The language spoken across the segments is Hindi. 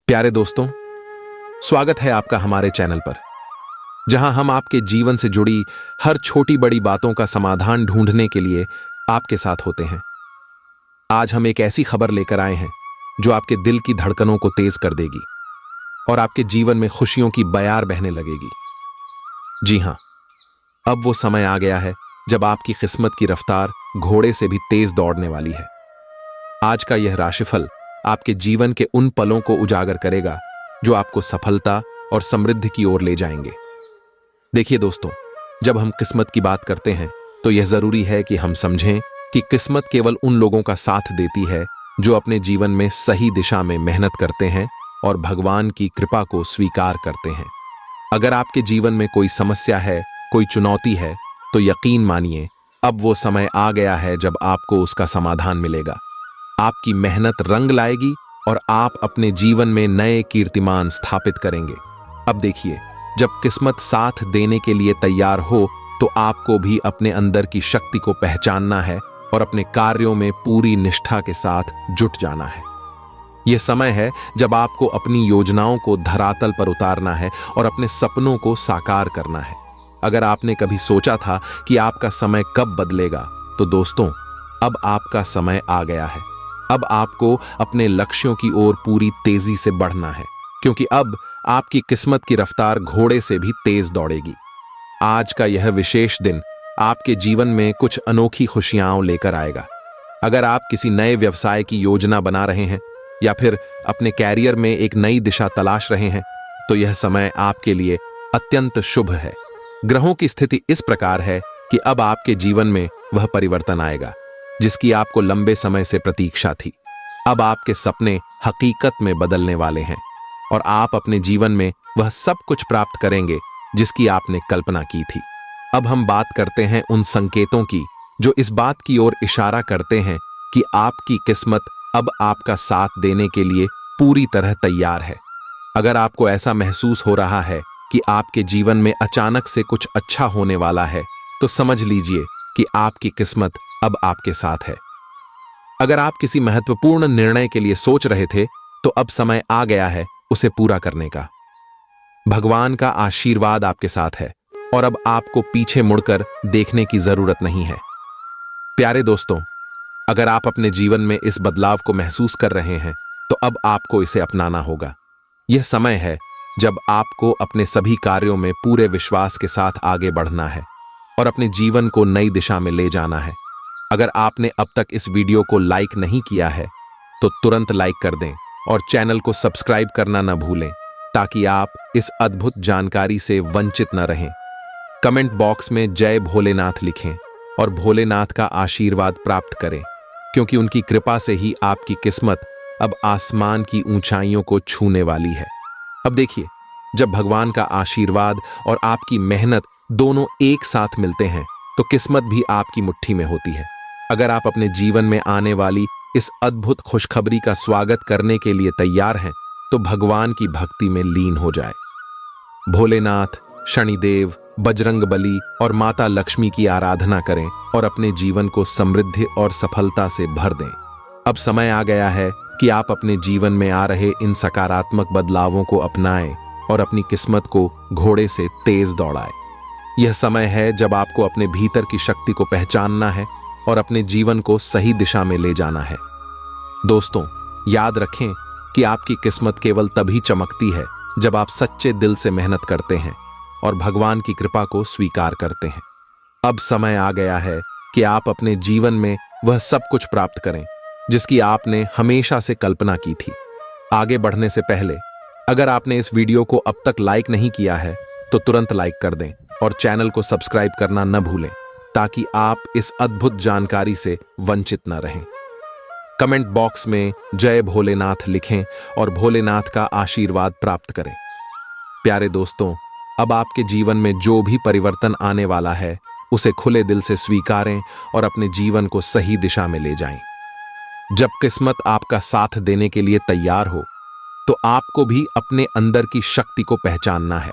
प्यारे दोस्तों, स्वागत है आपका हमारे चैनल पर, जहां हम आपके जीवन से जुड़ी हर छोटी बड़ी बातों का समाधान ढूंढने के लिए आपके साथ होते हैं। आज हम एक ऐसी खबर लेकर आए हैं जो आपके दिल की धड़कनों को तेज कर देगी और आपके जीवन में खुशियों की बयार बहने लगेगी। जी हां, अब वो समय आ गया है जब आपकी किस्मत की रफ्तार घोड़े से भी तेज दौड़ने वाली है। आज का यह राशिफल आपके जीवन के उन पलों को उजागर करेगा जो आपको सफलता और समृद्धि की ओर ले जाएंगे। देखिए दोस्तों, जब हम किस्मत की बात करते हैं तो यह जरूरी है कि हम समझें कि किस्मत केवल उन लोगों का साथ देती है जो अपने जीवन में सही दिशा में मेहनत करते हैं और भगवान की कृपा को स्वीकार करते हैं। अगर आपके जीवन में कोई समस्या है, कोई चुनौती है, तो यकीन मानिए अब वो समय आ गया है जब आपको उसका समाधान मिलेगा। आपकी मेहनत रंग लाएगी और आप अपने जीवन में नए कीर्तिमान स्थापित करेंगे। अब देखिए, जब किस्मत साथ देने के लिए तैयार हो तो आपको भी अपने अंदर की शक्ति को पहचानना है और अपने कार्यों में पूरी निष्ठा के साथ जुट जाना है। यह समय है जब आपको अपनी योजनाओं को धरातल पर उतारना है और अपने सपनों को साकार करना है। अगर आपने कभी सोचा था कि आपका समय कब बदलेगा, तो दोस्तों, अब आपका समय आ गया है। अब आपको अपने लक्ष्यों की ओर पूरी तेजी से बढ़ना है, क्योंकि अब आपकी किस्मत की रफ्तार घोड़े से भी तेज दौड़ेगी। आज का यह विशेष दिन आपके जीवन में कुछ अनोखी खुशियां लेकर आएगा। अगर आप किसी नए व्यवसाय की योजना बना रहे हैं या फिर अपने कैरियर में एक नई दिशा तलाश रहे हैं, तो यह समय आपके लिए अत्यंत शुभ है। ग्रहों की स्थिति इस प्रकार है कि अब आपके जीवन में वह परिवर्तन आएगा जिसकी आपको लंबे समय से प्रतीक्षा थी। अब आपके सपने हकीकत में बदलने वाले हैं और आप अपने जीवन में वह सब कुछ प्राप्त करेंगे जिसकी आपने कल्पना की थी। अब हम बात करते हैं उन संकेतों की जो इस बात की ओर इशारा करते हैं कि आपकी किस्मत अब आपका साथ देने के लिए पूरी तरह तैयार है। अगर आपको ऐसा महसूस हो रहा है कि आपके जीवन में अचानक से कुछ अच्छा होने वाला है, तो समझ लीजिए कि आपकी किस्मत अब आपके साथ है। अगर आप किसी महत्वपूर्ण निर्णय के लिए सोच रहे थे, तो अब समय आ गया है उसे पूरा करने का। भगवान का आशीर्वाद आपके साथ है और अब आपको पीछे मुड़कर देखने की जरूरत नहीं है। प्यारे दोस्तों, अगर आप अपने जीवन में इस बदलाव को महसूस कर रहे हैं, तो अब आपको इसे अपनाना होगा। यह समय है जब आपको अपने सभी कार्यों में पूरे विश्वास के साथ आगे बढ़ना है और अपने जीवन को नई दिशा में ले जाना है। अगर आपने अब तक इस वीडियो को लाइक नहीं किया है, तो तुरंत लाइक कर दें और चैनल को सब्सक्राइब करना न भूलें, ताकि आप इस अद्भुत जानकारी से वंचित न रहें। कमेंट बॉक्स में जय भोलेनाथ लिखें और भोलेनाथ का आशीर्वाद प्राप्त करें, क्योंकि उनकी कृपा से ही आपकी किस्मत अब आसमान की ऊंचाइयों को छूने वाली है। अब देखिए, जब भगवान का आशीर्वाद और आपकी मेहनत दोनों एक साथ मिलते हैं, तो किस्मत भी आपकी मुट्ठी में होती है। अगर आप अपने जीवन में आने वाली इस अद्भुत खुशखबरी का स्वागत करने के लिए तैयार हैं, तो भगवान की भक्ति में लीन हो जाए। भोलेनाथ, शनिदेव, बजरंगबली और माता लक्ष्मी की आराधना करें और अपने जीवन को समृद्धि और सफलता से भर दें। अब समय आ गया है कि आप अपने जीवन में आ रहे इन सकारात्मक बदलावों को अपनाएं और अपनी किस्मत को घोड़े से तेज दौड़ाएं। यह समय है जब आपको अपने भीतर की शक्ति को पहचानना है और अपने जीवन को सही दिशा में ले जाना है। दोस्तों, याद रखें कि आपकी किस्मत केवल तभी चमकती है जब आप सच्चे दिल से मेहनत करते हैं और भगवान की कृपा को स्वीकार करते हैं। अब समय आ गया है कि आप अपने जीवन में वह सब कुछ प्राप्त करें जिसकी आपने हमेशा से कल्पना की थी। आगे बढ़ने से पहले, अगर आपने इस वीडियो को अब तक लाइक नहीं किया है, तो तुरंत लाइक कर दें और चैनल को सब्सक्राइब करना न भूलें, ताकि आप इस अद्भुत जानकारी से वंचित न रहें। कमेंट बॉक्स में जय भोलेनाथ लिखें और भोलेनाथ का आशीर्वाद प्राप्त करें। प्यारे दोस्तों, अब आपके जीवन में जो भी परिवर्तन आने वाला है, उसे खुले दिल से स्वीकारें और अपने जीवन को सही दिशा में ले जाएं। जब किस्मत आपका साथ देने के लिए तैयार हो, तो आपको भी अपने अंदर की शक्ति को पहचानना है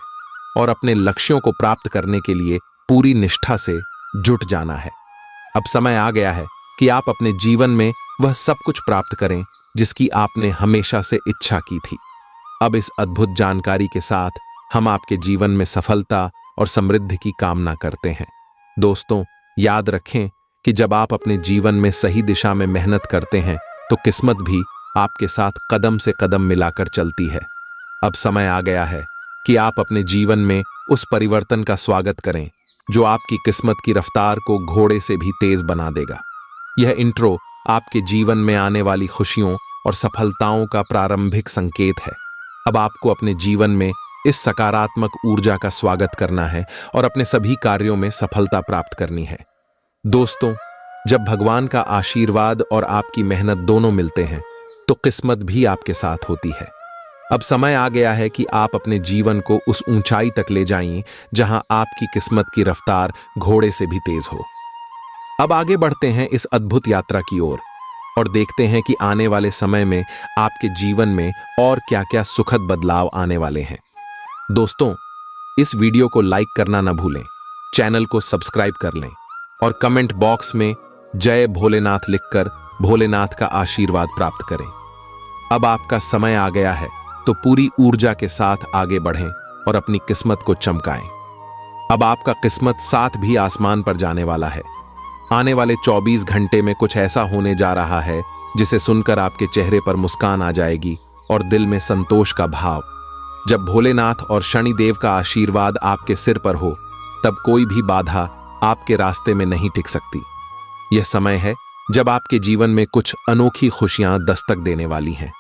और अपने लक्ष्यों को प्राप्त करने के लिए पूरी निष्ठा से जुट जाना है। अब समय आ गया है कि आप अपने जीवन में वह सब कुछ प्राप्त करें जिसकी आपने हमेशा से इच्छा की थी। अब इस अद्भुत जानकारी के साथ हम आपके जीवन में सफलता और समृद्धि की कामना करते हैं। दोस्तों, याद रखें कि जब आप अपने जीवन में सही दिशा में मेहनत करते हैं तो किस्मत भी आपके साथ कदम से कदम मिलाकर चलती है। अब समय आ गया है कि आप अपने जीवन में उस परिवर्तन का स्वागत करें जो आपकी किस्मत की रफ्तार को घोड़े से भी तेज बना देगा। यह इंट्रो आपके जीवन में आने वाली खुशियों और सफलताओं का प्रारंभिक संकेत है। अब आपको अपने जीवन में इस सकारात्मक ऊर्जा का स्वागत करना है और अपने सभी कार्यों में सफलता प्राप्त करनी है। दोस्तों, जब भगवान का आशीर्वाद और आपकी मेहनत दोनों मिलते हैं तो किस्मत भी आपके साथ होती है। अब समय आ गया है कि आप अपने जीवन को उस ऊंचाई तक ले जाइए जहां आपकी किस्मत की रफ्तार घोड़े से भी तेज हो। अब आगे बढ़ते हैं इस अद्भुत यात्रा की ओर और देखते हैं कि आने वाले समय में आपके जीवन में और क्या-क्या सुखद बदलाव आने वाले हैं। दोस्तों, इस वीडियो को लाइक करना न भूलें, चैनल को सब्सक्राइब कर लें और कमेंट बॉक्स में जय भोलेनाथ लिखकर भोलेनाथ का आशीर्वाद प्राप्त करें। अब आपका समय आ गया है तो पूरी ऊर्जा के साथ आगे बढ़ें और अपनी किस्मत को चमकाएं। अब आपका किस्मत साथ भी आसमान पर जाने वाला है। आने वाले 24 घंटे में कुछ ऐसा होने जा रहा है जिसे सुनकर आपके चेहरे पर मुस्कान आ जाएगी और दिल में संतोष का भाव। जब भोलेनाथ और शनिदेव का आशीर्वाद आपके सिर पर हो तब कोई भी बाधा आपके रास्ते में नहीं टिक सकती। यह समय है जब आपके जीवन में कुछ अनोखी खुशियां दस्तक देने वाली हैं।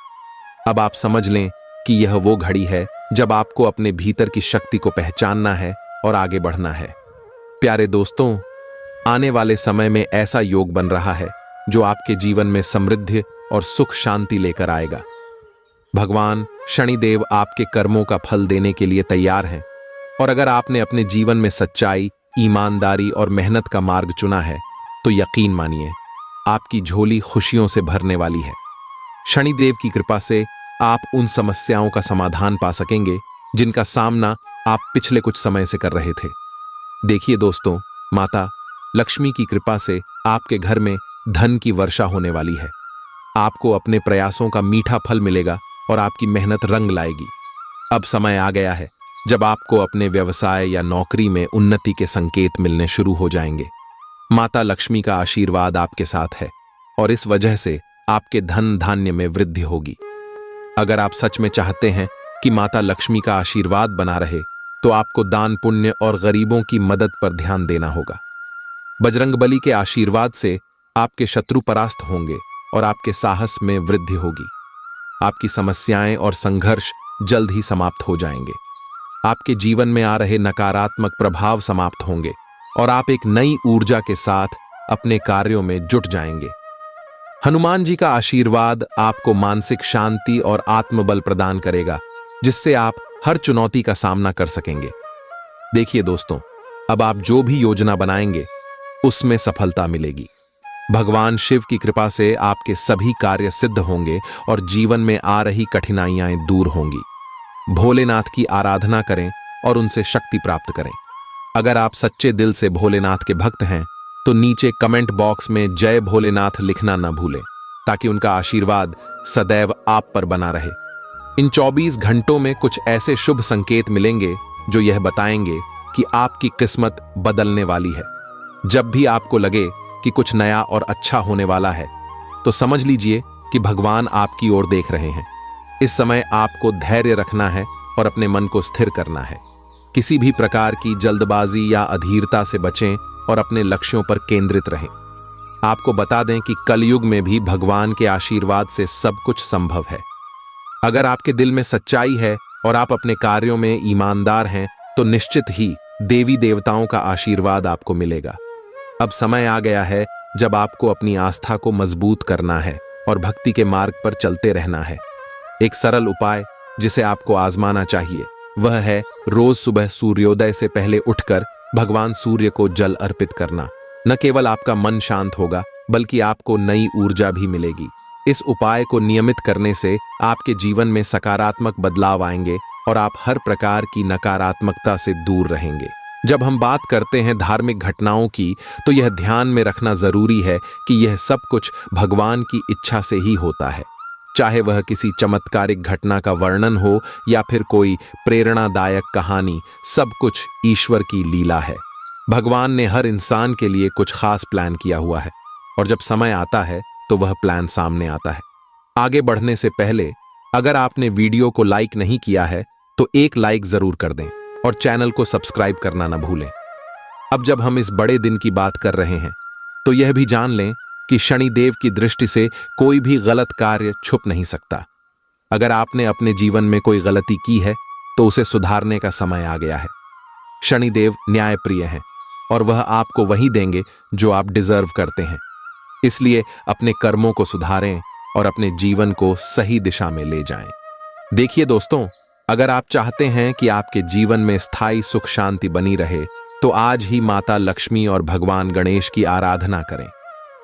अब आप समझ लें कि यह वो घड़ी है जब आपको अपने भीतर की शक्ति को पहचानना है और आगे बढ़ना है। प्यारे दोस्तों, आने वाले समय में ऐसा योग बन रहा है जो आपके जीवन में समृद्धि और सुख शांति लेकर आएगा। भगवान शनिदेव आपके कर्मों का फल देने के लिए तैयार हैं और अगर आपने अपने जीवन में सच्चाई, ईमानदारी और मेहनत का मार्ग चुना है तो यकीन मानिए आपकी झोली खुशियों से भरने वाली है। शनिदेव की कृपा से आप उन समस्याओं का समाधान पा सकेंगे जिनका सामना आप पिछले कुछ समय से कर रहे थे। देखिए दोस्तों, माता लक्ष्मी की कृपा से आपके घर में धन की वर्षा होने वाली है। आपको अपने प्रयासों का मीठा फल मिलेगा और आपकी मेहनत रंग लाएगी। अब समय आ गया है जब आपको अपने व्यवसाय या नौकरी में उन्नति के संकेत मिलने शुरू हो जाएंगे। माता लक्ष्मी का आशीर्वाद आपके साथ है और इस वजह से आपके धन धान्य में वृद्धि होगी। अगर आप सच में चाहते हैं कि माता लक्ष्मी का आशीर्वाद बना रहे तो आपको दान पुण्य और गरीबों की मदद पर ध्यान देना होगा। बजरंगबली के आशीर्वाद से आपके शत्रु परास्त होंगे और आपके साहस में वृद्धि होगी। आपकी समस्याएं और संघर्ष जल्द ही समाप्त हो जाएंगे। आपके जीवन में आ रहे नकारात्मक प्रभाव समाप्त होंगे और आप एक नई ऊर्जा के साथ अपने कार्यों में जुट जाएंगे। हनुमान जी का आशीर्वाद आपको मानसिक शांति और आत्मबल प्रदान करेगा जिससे आप हर चुनौती का सामना कर सकेंगे। देखिए दोस्तों, अब आप जो भी योजना बनाएंगे उसमें सफलता मिलेगी। भगवान शिव की कृपा से आपके सभी कार्य सिद्ध होंगे और जीवन में आ रही कठिनाइयां दूर होंगी। भोलेनाथ की आराधना करें और उनसे शक्ति प्राप्त करें। अगर आप सच्चे दिल से भोलेनाथ के भक्त हैं तो नीचे कमेंट बॉक्स में जय भोलेनाथ लिखना न भूलें ताकि उनका आशीर्वाद सदैव आप पर बना रहे। इन 24 घंटों में कुछ ऐसे शुभ संकेत मिलेंगे जो यह बताएंगे कि आपकी किस्मत बदलने वाली है। जब भी आपको लगे कि कुछ नया और अच्छा होने वाला है तो समझ लीजिए कि भगवान आपकी ओर देख रहे हैं। इस समय आपको धैर्य रखना है और अपने मन को स्थिर करना है। किसी भी प्रकार की जल्दबाजी या अधीरता से बचें और अपने लक्ष्यों पर केंद्रित रहें। आपको बता दें कि कलयुग में भी भगवान के आशीर्वाद से सब कुछ संभव है। अगर आपके दिल में सच्चाई है और आप अपने कार्यों में ईमानदार हैं तो निश्चित ही देवी देवताओं का आशीर्वाद आपको मिलेगा। अब समय आ गया है जब आपको अपनी आस्था को मजबूत करना है और भक्ति के मार्ग पर चलते रहना है। एक सरल उपाय जिसे आपको आजमाना चाहिए वह है रोज सुबह सूर्योदय से पहले उठकर भगवान सूर्य को जल अर्पित करना। न केवल आपका मन शांत होगा बल्कि आपको नई ऊर्जा भी मिलेगी। इस उपाय को नियमित करने से आपके जीवन में सकारात्मक बदलाव आएंगे और आप हर प्रकार की नकारात्मकता से दूर रहेंगे। जब हम बात करते हैं धार्मिक घटनाओं की तो यह ध्यान में रखना जरूरी है कि यह सब कुछ भगवान की इच्छा से ही होता है। चाहे वह किसी चमत्कारिक घटना का वर्णन हो या फिर कोई प्रेरणादायक कहानी, सब कुछ ईश्वर की लीला है। भगवान ने हर इंसान के लिए कुछ खास प्लान किया हुआ है और जब समय आता है तो वह प्लान सामने आता है। आगे बढ़ने से पहले अगर आपने वीडियो को लाइक नहीं किया है तो एक लाइक जरूर कर दें और चैनल को सब्सक्राइब करना न भूलें। अब जब हम इस बड़े दिन की बात कर रहे हैं तो यह भी जान लें कि शनिदेव की दृष्टि से कोई भी गलत कार्य छुप नहीं सकता। अगर आपने अपने जीवन में कोई गलती की है तो उसे सुधारने का समय आ गया है। शनिदेव न्यायप्रिय हैं और वह आपको वही देंगे जो आप डिजर्व करते हैं। इसलिए अपने कर्मों को सुधारें और अपने जीवन को सही दिशा में ले जाएं। देखिए दोस्तों, अगर आप चाहते हैं कि आपके जीवन में स्थायी सुख शांति बनी रहे तो आज ही माता लक्ष्मी और भगवान गणेश की आराधना करें।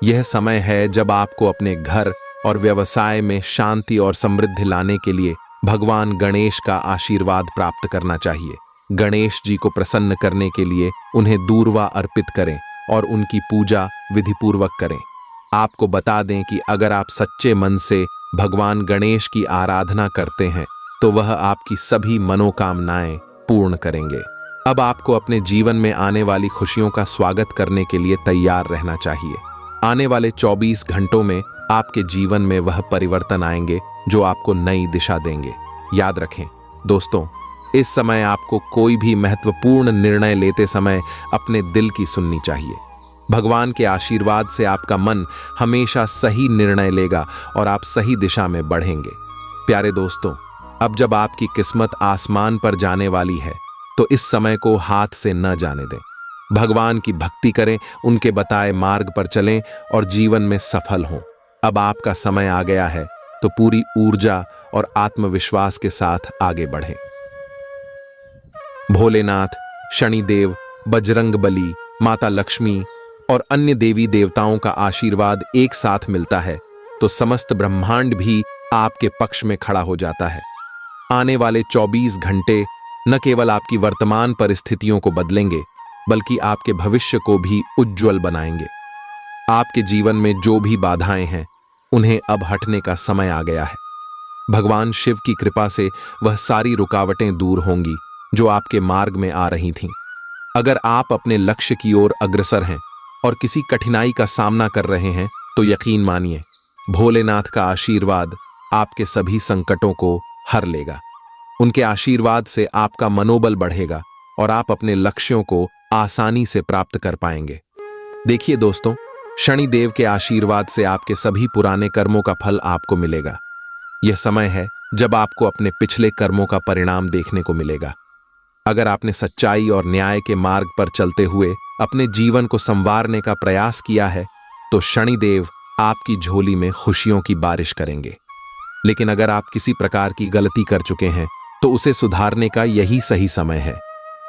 यह समय है जब आपको अपने घर और व्यवसाय में शांति और समृद्धि लाने के लिए भगवान गणेश का आशीर्वाद प्राप्त करना चाहिए। गणेश जी को प्रसन्न करने के लिए उन्हें दूर्वा अर्पित करें और उनकी पूजा विधिपूर्वक करें। आपको बता दें कि अगर आप सच्चे मन से भगवान गणेश की आराधना करते हैं तो वह आपकी सभी मनोकामनाएं पूर्ण करेंगे। अब आपको अपने जीवन में आने वाली खुशियों का स्वागत करने के लिए तैयार रहना चाहिए। आने वाले 24 घंटों में आपके जीवन में वह परिवर्तन आएंगे जो आपको नई दिशा देंगे। याद रखें दोस्तों, इस समय आपको कोई भी महत्वपूर्ण निर्णय लेते समय अपने दिल की सुननी चाहिए। भगवान के आशीर्वाद से आपका मन हमेशा सही निर्णय लेगा और आप सही दिशा में बढ़ेंगे। प्यारे दोस्तों, अब जब आपकी किस्मत आसमान पर जाने वाली है तो इस समय को हाथ से न जाने दें। भगवान की भक्ति करें, उनके बताए मार्ग पर चलें और जीवन में सफल हों। अब आपका समय आ गया है तो पूरी ऊर्जा और आत्मविश्वास के साथ आगे बढ़ें। भोलेनाथ, शनिदेव, बजरंगबली, माता लक्ष्मी और अन्य देवी देवताओं का आशीर्वाद एक साथ मिलता है तो समस्त ब्रह्मांड भी आपके पक्ष में खड़ा हो जाता है। आने वाले 24 घंटे न केवल आपकी वर्तमान परिस्थितियों को बदलेंगे बल्कि आपके भविष्य को भी उज्जवल बनाएंगे। आपके जीवन में जो भी बाधाएं हैं उन्हें अब हटने का समय आ गया है। भगवान शिव की कृपा से वह सारी रुकावटें दूर होंगी जो आपके मार्ग में आ रही थीं। अगर आप अपने लक्ष्य की ओर अग्रसर हैं और किसी कठिनाई का सामना कर रहे हैं तो यकीन मानिए, भोलेनाथ का आशीर्वाद आपके सभी संकटों को हर लेगा। उनके आशीर्वाद से आपका मनोबल बढ़ेगा और आप अपने लक्ष्यों को आसानी से प्राप्त कर पाएंगे। देखिए दोस्तों, शनिदेव के आशीर्वाद से आपके सभी पुराने कर्मों का फल आपको मिलेगा। यह समय है जब आपको अपने पिछले कर्मों का परिणाम देखने को मिलेगा। अगर आपने सच्चाई और न्याय के मार्ग पर चलते हुए अपने जीवन को संवारने का प्रयास किया है तो शनिदेव आपकी झोली में खुशियों की बारिश करेंगे। लेकिन अगर आप किसी प्रकार की गलती कर चुके हैं तो उसे सुधारने का यही सही समय है।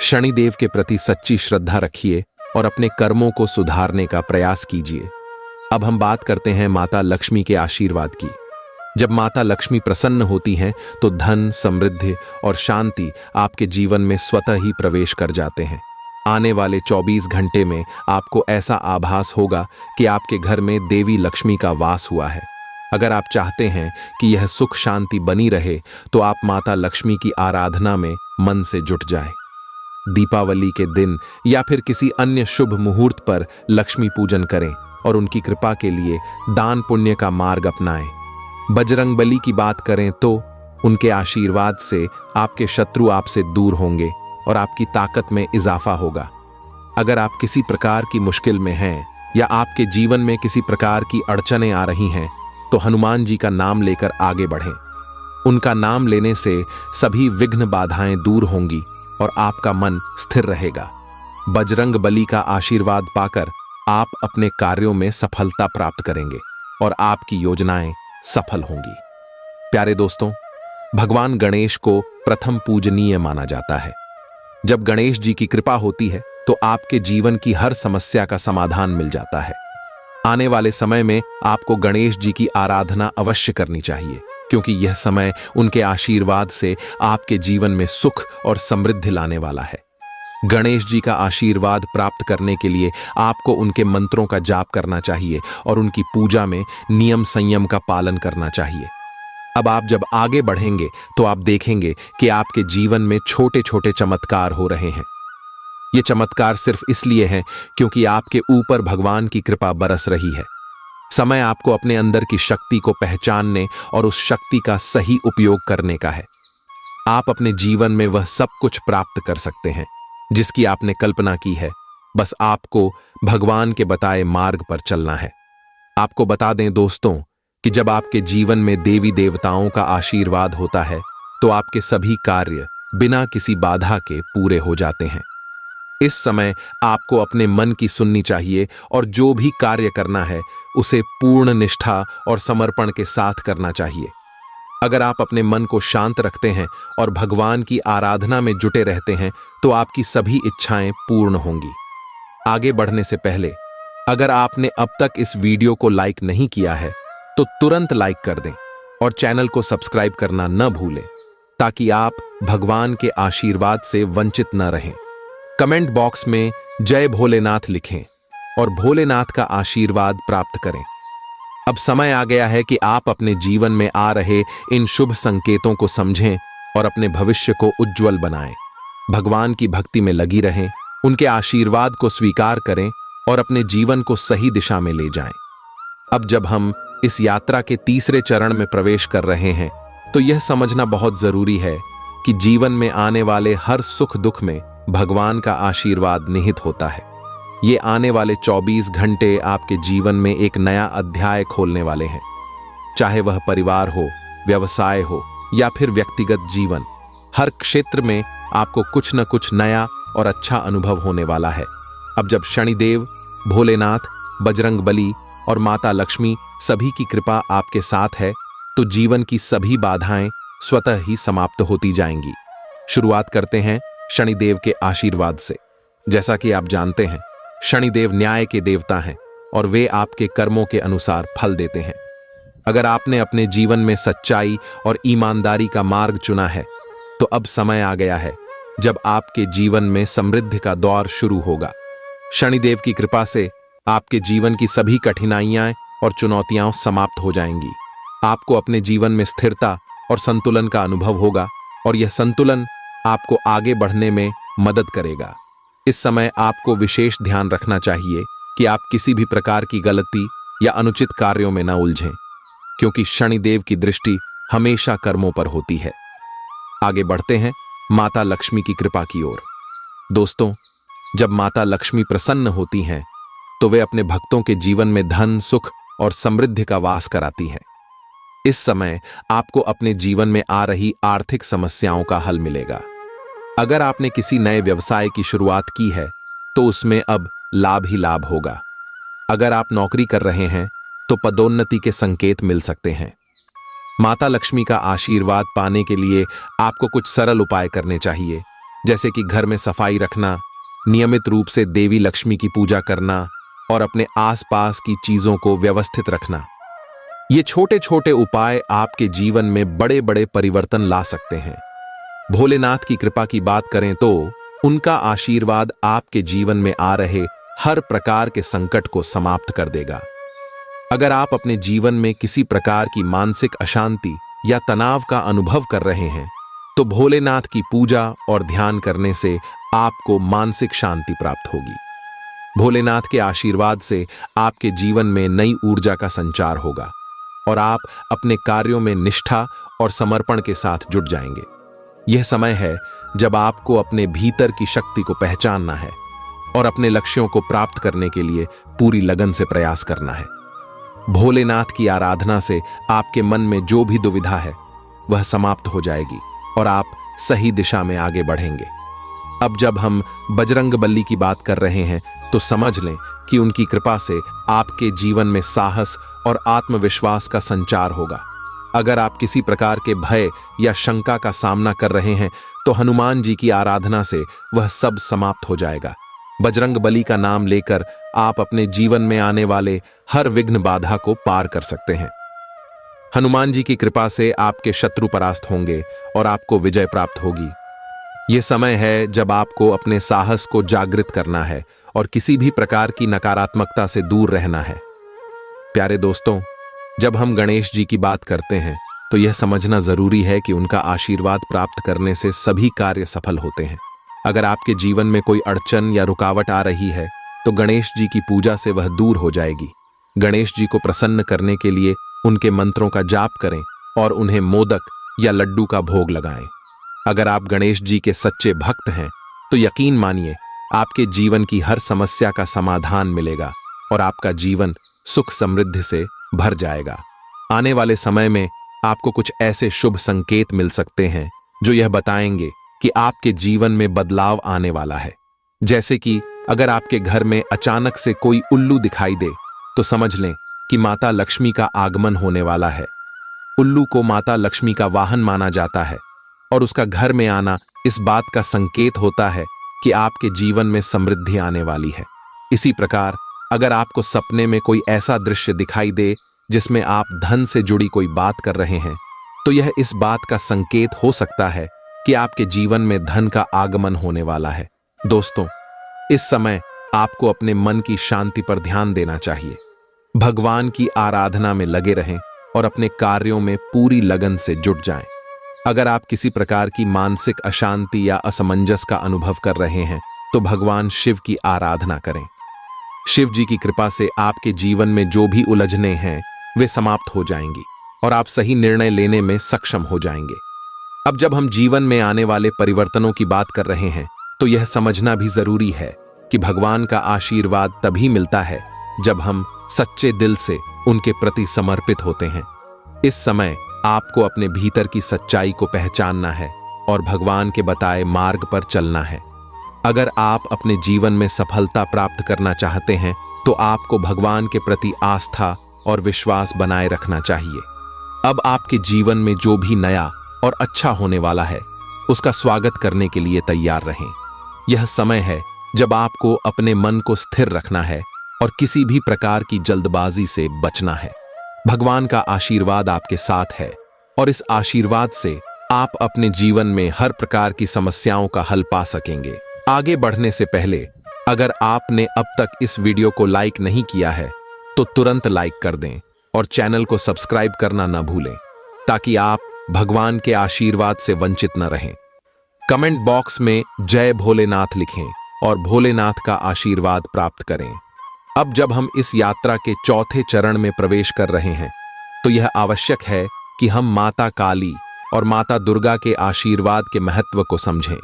शनिदेव के प्रति सच्ची श्रद्धा रखिए और अपने कर्मों को सुधारने का प्रयास कीजिए। अब हम बात करते हैं माता लक्ष्मी के आशीर्वाद की। जब माता लक्ष्मी प्रसन्न होती हैं तो धन, समृद्धि और शांति आपके जीवन में स्वतः ही प्रवेश कर जाते हैं। आने वाले 24 घंटे में आपको ऐसा आभास होगा कि आपके घर में देवी लक्ष्मी का वास हुआ है। अगर आप चाहते हैं कि यह सुख शांति बनी रहे तो आप माता लक्ष्मी की आराधना में मन से जुट जाएं। दीपावली के दिन या फिर किसी अन्य शुभ मुहूर्त पर लक्ष्मी पूजन करें और उनकी कृपा के लिए दान पुण्य का मार्ग अपनाएं। बजरंगबली की बात करें तो उनके आशीर्वाद से आपके शत्रु आपसे दूर होंगे और आपकी ताकत में इजाफा होगा। अगर आप किसी प्रकार की मुश्किल में हैं या आपके जीवन में किसी प्रकार की अड़चनें आ रही हैं तो हनुमान जी का नाम लेकर आगे बढ़ें। उनका नाम लेने से सभी विघ्न बाधाएं दूर होंगी और आपका मन स्थिर रहेगा। बजरंगबली का आशीर्वाद पाकर आप अपने कार्यों में सफलता प्राप्त करेंगे और आपकी योजनाएं सफल होंगी। प्यारे दोस्तों, भगवान गणेश को प्रथम पूजनीय माना जाता है। जब गणेश जी की कृपा होती है तो आपके जीवन की हर समस्या का समाधान मिल जाता है। आने वाले समय में आपको गणेश जी की आराधना अवश्य करनी चाहिए क्योंकि यह समय उनके आशीर्वाद से आपके जीवन में सुख और समृद्धि लाने वाला है। गणेश जी का आशीर्वाद प्राप्त करने के लिए आपको उनके मंत्रों का जाप करना चाहिए और उनकी पूजा में नियम संयम का पालन करना चाहिए। अब आप जब आगे बढ़ेंगे तो आप देखेंगे कि आपके जीवन में छोटे छोटे चमत्कार हो रहे हैं। ये चमत्कार सिर्फ इसलिए हैं क्योंकि आपके ऊपर भगवान की कृपा बरस रही है। समय आपको अपने अंदर की शक्ति को पहचानने और उस शक्ति का सही उपयोग करने का है। आप अपने जीवन में वह सब कुछ प्राप्त कर सकते हैं जिसकी आपने कल्पना की है। बस आपको भगवान के बताए मार्ग पर चलना है। आपको बता दें दोस्तों कि जब आपके जीवन में देवी देवताओं का आशीर्वाद होता है तो आपके सभी कार्य बिना किसी बाधा के पूरे हो जाते हैं। इस समय आपको अपने मन की सुननी चाहिए और जो भी कार्य करना है उसे पूर्ण निष्ठा और समर्पण के साथ करना चाहिए। अगर आप अपने मन को शांत रखते हैं और भगवान की आराधना में जुटे रहते हैं तो आपकी सभी इच्छाएं पूर्ण होंगी। आगे बढ़ने से पहले अगर आपने अब तक इस वीडियो को लाइक नहीं किया है तो तुरंत लाइक कर दें और चैनल को सब्सक्राइब करना न भूलें ताकि आप भगवान के आशीर्वाद से वंचित न रहें। कमेंट बॉक्स में जय भोलेनाथ लिखें और भोलेनाथ का आशीर्वाद प्राप्त करें। अब समय आ गया है कि आप अपने जीवन में आ रहे इन शुभ संकेतों को समझें और अपने भविष्य को उज्जवल बनाएं। भगवान की भक्ति में लगी रहें, उनके आशीर्वाद को स्वीकार करें और अपने जीवन को सही दिशा में ले जाएं। अब जब हम इस यात्रा के तीसरे चरण में प्रवेश कर रहे हैं तो यह समझना बहुत जरूरी है कि जीवन में आने वाले हर सुख दुख में भगवान का आशीर्वाद निहित होता है। ये आने वाले 24 घंटे आपके जीवन में एक नया अध्याय खोलने वाले हैं। चाहे वह परिवार हो, व्यवसाय हो या फिर व्यक्तिगत जीवन, हर क्षेत्र में आपको कुछ न कुछ नया और अच्छा अनुभव होने वाला है। अब जब शनिदेव, भोलेनाथ, बजरंगबली और माता लक्ष्मी सभी की कृपा आपके साथ है तो जीवन की सभी बाधाएं स्वतः ही समाप्त होती जाएंगी। शुरुआत करते हैं शनिदेव के आशीर्वाद से। जैसा कि आप जानते हैं, शनिदेव न्याय के देवता हैं और वे आपके कर्मों के अनुसार फल देते हैं। अगर आपने अपने जीवन में सच्चाई और ईमानदारी का मार्ग चुना है तो अब समय आ गया है जब आपके जीवन में समृद्धि का दौर शुरू होगा। शनिदेव की कृपा से आपके जीवन की सभी कठिनाइयां और चुनौतियां समाप्त हो जाएंगी। आपको अपने जीवन में स्थिरता और संतुलन का अनुभव होगा और यह संतुलन आपको आगे बढ़ने में मदद करेगा। इस समय आपको विशेष ध्यान रखना चाहिए कि आप किसी भी प्रकार की गलती या अनुचित कार्यों में न उलझें, क्योंकि शनिदेव की दृष्टि हमेशा कर्मों पर होती है। आगे बढ़ते हैं माता लक्ष्मी की कृपा की ओर। दोस्तों, जब माता लक्ष्मी प्रसन्न होती हैं तो वे अपने भक्तों के जीवन में धन, सुख और समृद्धि का वास कराती हैं। इस समय आपको अपने जीवन में आ रही आर्थिक समस्याओं का हल मिलेगा। अगर आपने किसी नए व्यवसाय की शुरुआत की है तो उसमें अब लाभ ही लाभ होगा। अगर आप नौकरी कर रहे हैं तो पदोन्नति के संकेत मिल सकते हैं। माता लक्ष्मी का आशीर्वाद पाने के लिए आपको कुछ सरल उपाय करने चाहिए, जैसे कि घर में सफाई रखना, नियमित रूप से देवी लक्ष्मी की पूजा करना और अपने आसपास की चीजों को व्यवस्थित रखना। ये छोटे छोटे उपाय आपके जीवन में बड़े बड़े परिवर्तन ला सकते हैं। भोलेनाथ की कृपा की बात करें तो उनका आशीर्वाद आपके जीवन में आ रहे हर प्रकार के संकट को समाप्त कर देगा। अगर आप अपने जीवन में किसी प्रकार की मानसिक अशांति या तनाव का अनुभव कर रहे हैं तो भोलेनाथ की पूजा और ध्यान करने से आपको मानसिक शांति प्राप्त होगी। भोलेनाथ के आशीर्वाद से आपके जीवन में नई ऊर्जा का संचार होगा और आप अपने कार्यों में निष्ठा और समर्पण के साथ जुट जाएंगे। यह समय है जब आपको अपने भीतर की शक्ति को पहचानना है और अपने लक्ष्यों को प्राप्त करने के लिए पूरी लगन से प्रयास करना है। भोलेनाथ की आराधना से आपके मन में जो भी दुविधा है वह समाप्त हो जाएगी और आप सही दिशा में आगे बढ़ेंगे। अब जब हम बजरंगबली की बात कर रहे हैं तो समझ लें कि उनकी कृपा से आपके जीवन में साहस और आत्मविश्वास का संचार होगा। अगर आप किसी प्रकार के भय या शंका का सामना कर रहे हैं तो हनुमान जी की आराधना से वह सब समाप्त हो जाएगा। बजरंगबली का नाम लेकर आप अपने जीवन में आने वाले हर विघ्न बाधा को पार कर सकते हैं। हनुमान जी की कृपा से आपके शत्रु परास्त होंगे और आपको विजय प्राप्त होगी। यह समय है जब आपको अपने साहस को जागृत करना है और किसी भी प्रकार की नकारात्मकता से दूर रहना है। प्यारे दोस्तों, जब हम गणेश जी की बात करते हैं तो यह समझना जरूरी है कि उनका आशीर्वाद प्राप्त करने से सभी कार्य सफल होते हैं। अगर आपके जीवन में कोई अड़चन या रुकावट आ रही है तो गणेश जी की पूजा से वह दूर हो जाएगी। गणेश जी को प्रसन्न करने के लिए उनके मंत्रों का जाप करें और उन्हें मोदक या लड्डू का भोग लगाएं। अगर आप गणेश जी के सच्चे भक्त हैं तो यकीन मानिए आपके जीवन की हर समस्या का समाधान मिलेगा और आपका जीवन सुख समृद्धि से भर जाएगा। आने वाले समय में आपको कुछ ऐसे शुभ संकेत मिल सकते हैं जो यह बताएंगे कि आपके जीवन में बदलाव आने वाला है। जैसे कि अगर आपके घर में अचानक से कोई उल्लू दिखाई दे तो समझ लें कि माता लक्ष्मी का आगमन होने वाला है। उल्लू को माता लक्ष्मी का वाहन माना जाता है और उसका घर में आना इस बात का संकेत होता है कि आपके जीवन में समृद्धि आने वाली है। इसी प्रकार अगर आपको सपने में कोई ऐसा दृश्य दिखाई दे जिसमें आप धन से जुड़ी कोई बात कर रहे हैं तो यह इस बात का संकेत हो सकता है कि आपके जीवन में धन का आगमन होने वाला है। दोस्तों, इस समय आपको अपने मन की शांति पर ध्यान देना चाहिए। भगवान की आराधना में लगे रहें और अपने कार्यों में पूरी लगन से जुट जाएं। अगर आप किसी प्रकार की मानसिक अशांति या असमंजस का अनुभव कर रहे हैं तो भगवान शिव की आराधना करें। शिव जी की कृपा से आपके जीवन में जो भी उलझनें हैं वे समाप्त हो जाएंगी और आप सही निर्णय लेने में सक्षम हो जाएंगे। अब जब हम जीवन में आने वाले परिवर्तनों की बात कर रहे हैं तो यह समझना भी जरूरी है कि भगवान का आशीर्वाद तभी मिलता है जब हम सच्चे दिल से उनके प्रति समर्पित होते हैं। इस समय आपको अपने भीतर की सच्चाई को पहचानना है और भगवान के बताए मार्ग पर चलना है। अगर आप अपने जीवन में सफलता प्राप्त करना चाहते हैं तो आपको भगवान के प्रति आस्था और विश्वास बनाए रखना चाहिए। अब आपके जीवन में जो भी नया और अच्छा होने वाला है उसका स्वागत करने के लिए तैयार रहें। यह समय है जब आपको अपने मन को स्थिर रखना है और किसी भी प्रकार की जल्दबाजी से बचना है। भगवान का आशीर्वाद आपके साथ है और इस आशीर्वाद से आप अपने जीवन में हर प्रकार की समस्याओं का हल पा सकेंगे। आगे बढ़ने से पहले अगर आपने अब तक इस वीडियो को लाइक नहीं किया है तो तुरंत लाइक कर दें और चैनल को सब्सक्राइब करना न भूलें ताकि आप भगवान के आशीर्वाद से वंचित न रहें। कमेंट बॉक्स में जय भोलेनाथ लिखें और भोलेनाथ का आशीर्वाद प्राप्त करें। अब जब हम इस यात्रा के चौथे चरण में प्रवेश कर रहे हैं तो यह आवश्यक है कि हम माता काली और माता दुर्गा के आशीर्वाद के महत्व को समझें।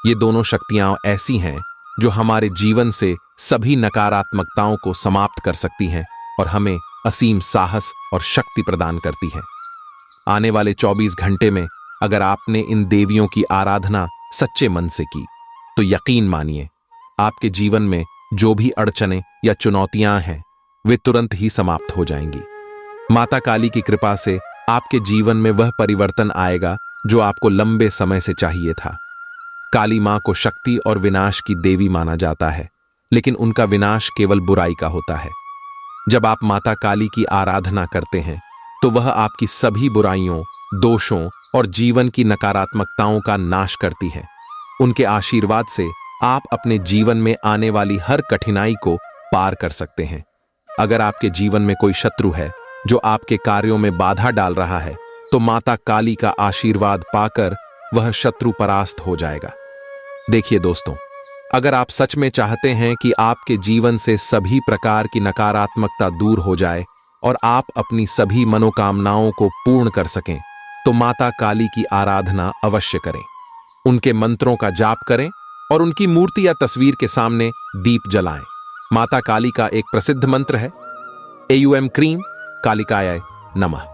ये दोनों शक्तियां ऐसी हैं जो हमारे जीवन से सभी नकारात्मकताओं को समाप्त कर सकती हैं और हमें असीम साहस और शक्ति प्रदान करती हैं। आने वाले 24 घंटे में अगर आपने इन देवियों की आराधना सच्चे मन से की तो यकीन मानिए आपके जीवन में जो भी अड़चनें या चुनौतियां हैं वे तुरंत ही समाप्त हो जाएंगी। माता काली की कृपा से आपके जीवन में वह परिवर्तन आएगा जो आपको लंबे समय से चाहिए था। काली मां को शक्ति और विनाश की देवी माना जाता है, लेकिन उनका विनाश केवल बुराई का होता है। जब आप माता काली की आराधना करते हैं तो वह आपकी सभी बुराइयों, दोषों और जीवन की नकारात्मकताओं का नाश करती है। उनके आशीर्वाद से आप अपने जीवन में आने वाली हर कठिनाई को पार कर सकते हैं। अगर आपके जीवन में कोई शत्रु है जो आपके कार्यों में बाधा डाल रहा है तो माता काली का आशीर्वाद पाकर वह शत्रु परास्त हो जाएगा। देखिए दोस्तों, अगर आप सच में चाहते हैं कि आपके जीवन से सभी प्रकार की नकारात्मकता दूर हो जाए और आप अपनी सभी मनोकामनाओं को पूर्ण कर सकें तो माता काली की आराधना अवश्य करें। उनके मंत्रों का जाप करें और उनकी मूर्ति या तस्वीर के सामने दीप जलाएं। माता काली का एक प्रसिद्ध मंत्र है एयूएम क्रीम कालिकाय नमः।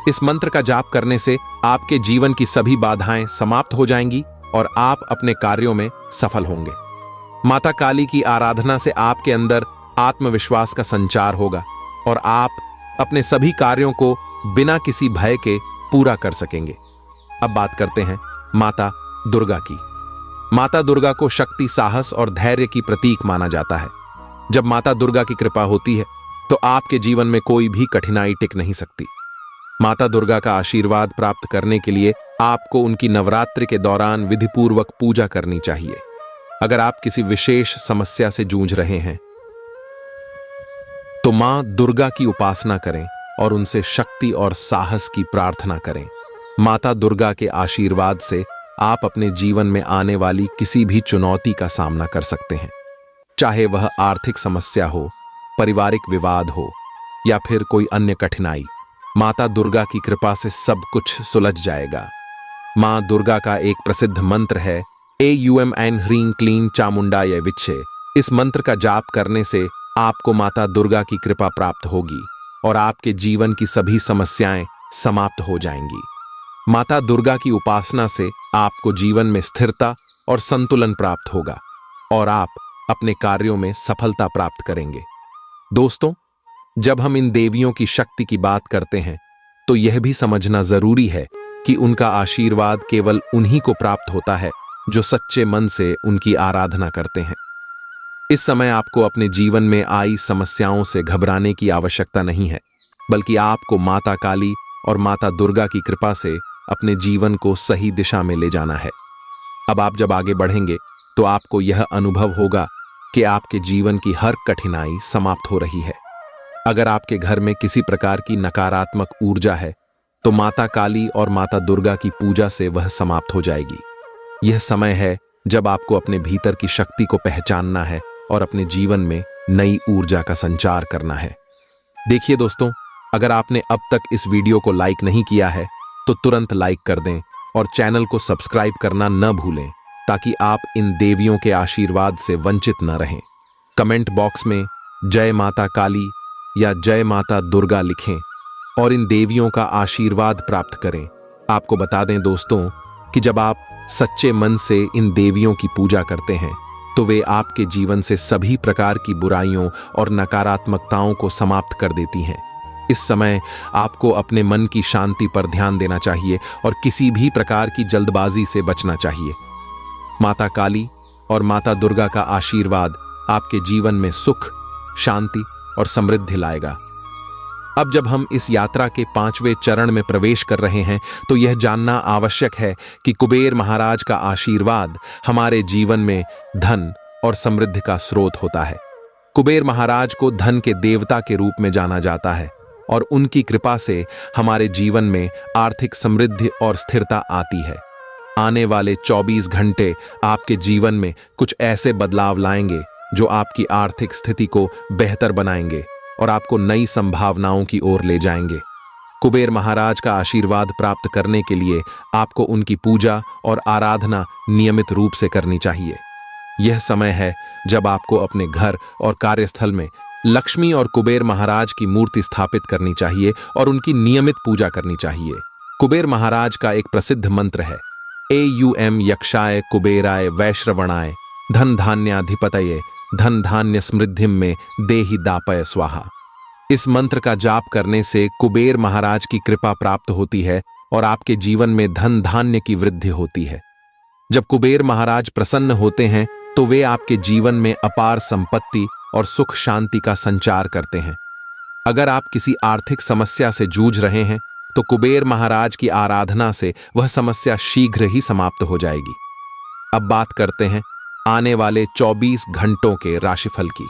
इस मंत्र का जाप करने से आपके जीवन की सभी बाधाएं समाप्त हो जाएंगी और आप अपने कार्यों में सफल होंगे। माता काली की आराधना से आपके अंदर आत्मविश्वास का संचार होगा और आप अपने सभी कार्यों को बिना किसी भय के पूरा कर सकेंगे। अब बात करते हैं माता दुर्गा की। माता दुर्गा को शक्ति, साहस और धैर्य की प्रतीक माना जाता है। जब माता दुर्गा की कृपा होती है तो आपके जीवन में कोई भी कठिनाई टिक नहीं सकती। माता दुर्गा का आशीर्वाद प्राप्त करने के लिए आपको उनकी नवरात्रि के दौरान विधिपूर्वक पूजा करनी चाहिए। अगर आप किसी विशेष समस्या से जूझ रहे हैं तो मां दुर्गा की उपासना करें और उनसे शक्ति और साहस की प्रार्थना करें। माता दुर्गा के आशीर्वाद से आप अपने जीवन में आने वाली किसी भी चुनौती का सामना कर सकते हैं, चाहे वह आर्थिक समस्या हो, पारिवारिक विवाद हो या फिर कोई अन्य कठिनाई। माता दुर्गा की कृपा से सब कुछ सुलझ जाएगा। मां दुर्गा का एक प्रसिद्ध मंत्र है एयूएम एन ह्रीं क्लीं चामुंडाय विच्चे। इस मंत्र का जाप करने से आपको माता दुर्गा की कृपा प्राप्त होगी और आपके जीवन की सभी समस्याएं समाप्त हो जाएंगी। माता दुर्गा की उपासना से आपको जीवन में स्थिरता और संतुलन प्राप्त होगा और आप अपने कार्यों में सफलता प्राप्त करेंगे। दोस्तों, जब हम इन देवियों की शक्ति की बात करते हैं तो यह भी समझना जरूरी है कि उनका आशीर्वाद केवल उन्हीं को प्राप्त होता है जो सच्चे मन से उनकी आराधना करते हैं। इस समय आपको अपने जीवन में आई समस्याओं से घबराने की आवश्यकता नहीं है, बल्कि आपको माता काली और माता दुर्गा की कृपा से अपने जीवन को सही दिशा में ले जाना है। अब आप जब आगे बढ़ेंगे तो आपको यह अनुभव होगा कि आपके जीवन की हर कठिनाई समाप्त हो रही है। अगर आपके घर में किसी प्रकार की नकारात्मक ऊर्जा है तो माता काली और माता दुर्गा की पूजा से वह समाप्त हो जाएगी। यह समय है जब आपको अपने भीतर की शक्ति को पहचानना है और अपने जीवन में नई ऊर्जा का संचार करना है। देखिए दोस्तों, अगर आपने अब तक इस वीडियो को लाइक नहीं किया है तो तुरंत लाइक कर दें और चैनल को सब्सक्राइब करना न भूलें ताकि आप इन देवियों के आशीर्वाद से वंचित न रहें। कमेंट बॉक्स में जय माता काली या जय माता दुर्गा लिखें और इन देवियों का आशीर्वाद प्राप्त करें। आपको बता दें दोस्तों कि जब आप सच्चे मन से इन देवियों की पूजा करते हैं तो वे आपके जीवन से सभी प्रकार की बुराइयों और नकारात्मकताओं को समाप्त कर देती हैं। इस समय आपको अपने मन की शांति पर ध्यान देना चाहिए और किसी भी प्रकार की जल्दबाजी से बचना चाहिए। माता काली और माता दुर्गा का आशीर्वाद आपके जीवन में सुख, शांति और समृद्धि लाएगा। अब जब हम इस यात्रा के 5वें चरण में प्रवेश कर रहे हैं तो यह जानना आवश्यक है कि कुबेर महाराज का आशीर्वाद हमारे जीवन में धन और समृद्धि का स्रोत होता है। कुबेर महाराज को धन के देवता के रूप में जाना जाता है और उनकी कृपा से हमारे जीवन में आर्थिक समृद्धि और स्थिरता आती है। आने वाले 24 घंटे आपके जीवन में कुछ ऐसे बदलाव लाएंगे जो आपकी आर्थिक स्थिति को बेहतर बनाएंगे और आपको नई संभावनाओं की ओर ले जाएंगे। कुबेर महाराज का आशीर्वाद प्राप्त करने के लिए आपको उनकी पूजा और आराधना नियमित रूप से करनी चाहिए। यह समय है जब आपको अपने घर और कार्यस्थल में लक्ष्मी और कुबेर महाराज की मूर्ति स्थापित करनी चाहिए और उनकी नियमित पूजा करनी चाहिए। कुबेर महाराज का एक प्रसिद्ध मंत्र है एयूएम यक्षाय कुबेराय वैश्रवणाय धन धान्याधिपतये धन धान्य समृद्धिम में देहि दापय स्वाहा। इस मंत्र का जाप करने से कुबेर महाराज की कृपा प्राप्त होती है और आपके जीवन में धन धान्य की वृद्धि होती है। जब कुबेर महाराज प्रसन्न होते हैं तो वे आपके जीवन में अपार संपत्ति और सुख शांति का संचार करते हैं। अगर आप किसी आर्थिक समस्या से जूझ रहे हैं तो कुबेर महाराज की आराधना से वह समस्या शीघ्र ही समाप्त हो जाएगी। अब बात करते हैं आने वाले 24 घंटों के राशिफल की।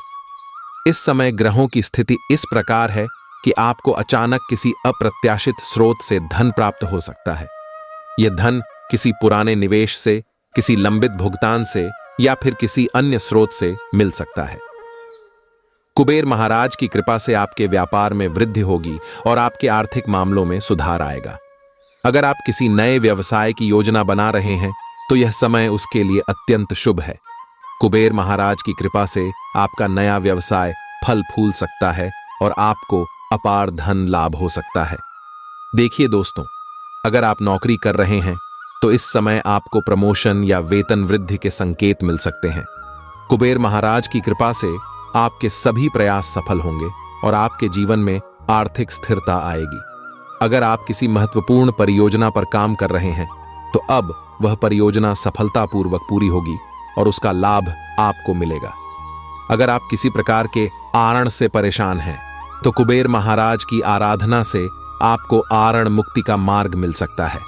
इस समय ग्रहों की स्थिति इस प्रकार है कि आपको अचानक किसी अप्रत्याशित स्रोत से धन प्राप्त हो सकता है। यह धन किसी पुराने निवेश से, किसी लंबित भुगतान से या फिर किसी अन्य स्रोत से मिल सकता है। कुबेर महाराज की कृपा से आपके व्यापार में वृद्धि होगी और आपके आर्थिक मामलों में सुधार आएगा। अगर आप किसी नए व्यवसाय की योजना बना रहे हैं तो यह समय उसके लिए अत्यंत शुभ है। कुबेर महाराज की कृपा से आपका नया व्यवसाय फल फूल सकता है और आपको अपार धन लाभ हो सकता है। देखिए दोस्तों, अगर आप नौकरी कर रहे हैं तो इस समय आपको प्रमोशन या वेतन वृद्धि के संकेत मिल सकते हैं। कुबेर महाराज की कृपा से आपके सभी प्रयास सफल होंगे और आपके जीवन में आर्थिक स्थिरता आएगी। अगर आप किसी महत्वपूर्ण परियोजना पर काम कर रहे हैं तो अब वह परियोजना सफलतापूर्वक पूरी होगी और उसका लाभ आपको मिलेगा। अगर आप किसी प्रकार के आरण से परेशान हैं तो कुबेर महाराज की आराधना से आपको आरण मुक्ति का मार्ग मिल सकता है।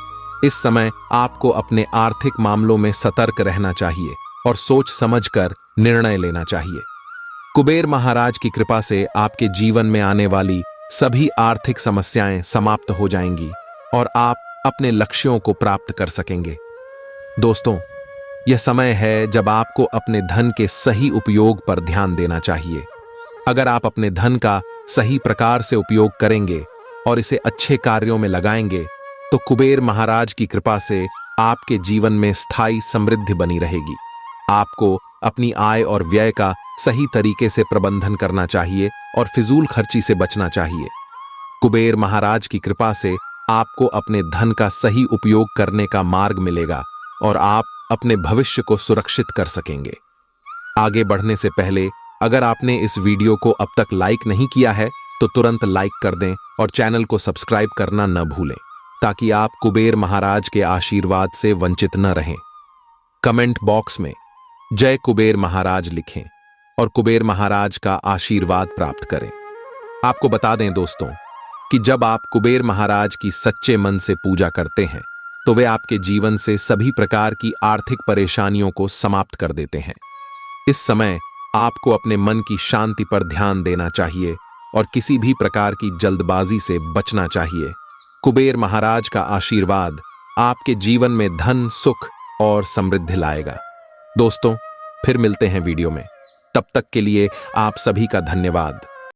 इस समय आपको अपने आर्थिक मामलों में सतर्क रहना चाहिए और सोच समझकर निर्णय लेना चाहिए। कुबेर महाराज की कृपा से आपके जीवन में आने वाली सभी आर्थिक समस्याएं समाप्त हो जाएंगी और आप अपने लक्ष्यों को प्राप्त कर सकेंगे। दोस्तों, यह समय है जब आपको अपने धन के सही उपयोग पर ध्यान देना चाहिए। अगर आप अपने धन का सही प्रकार से उपयोग करेंगे और इसे अच्छे कार्यों में लगाएंगे, तो कुबेर महाराज की कृपा से आपके जीवन में स्थायी समृद्धि बनी रहेगी। आपको अपनी आय और व्यय का सही तरीके से प्रबंधन करना चाहिए और फिजूल खर्ची से बचना चाहिए। कुबेर महाराज की कृपा से आपको अपने धन का सही उपयोग करने का मार्ग मिलेगा और आप अपने भविष्य को सुरक्षित कर सकेंगे। आगे बढ़ने से पहले अगर आपने इस वीडियो को अब तक लाइक नहीं किया है तो तुरंत लाइक कर दें और चैनल को सब्सक्राइब करना न भूलें, ताकि आप कुबेर महाराज के आशीर्वाद से वंचित न रहें। कमेंट बॉक्स में जय कुबेर महाराज लिखें और कुबेर महाराज का आशीर्वाद प्राप्त करें। आपको बता दें दोस्तों कि जब आप कुबेर महाराज की सच्चे मन से पूजा करते हैं तो वे आपके जीवन से सभी प्रकार की आर्थिक परेशानियों को समाप्त कर देते हैं। इस समय आपको अपने मन की शांति पर ध्यान देना चाहिए और किसी भी प्रकार की जल्दबाजी से बचना चाहिए। कुबेर महाराज का आशीर्वाद आपके जीवन में धन, सुख और समृद्धि लाएगा। दोस्तों, फिर मिलते हैं वीडियो में। तब तक के लिए आप सभी का धन्यवाद।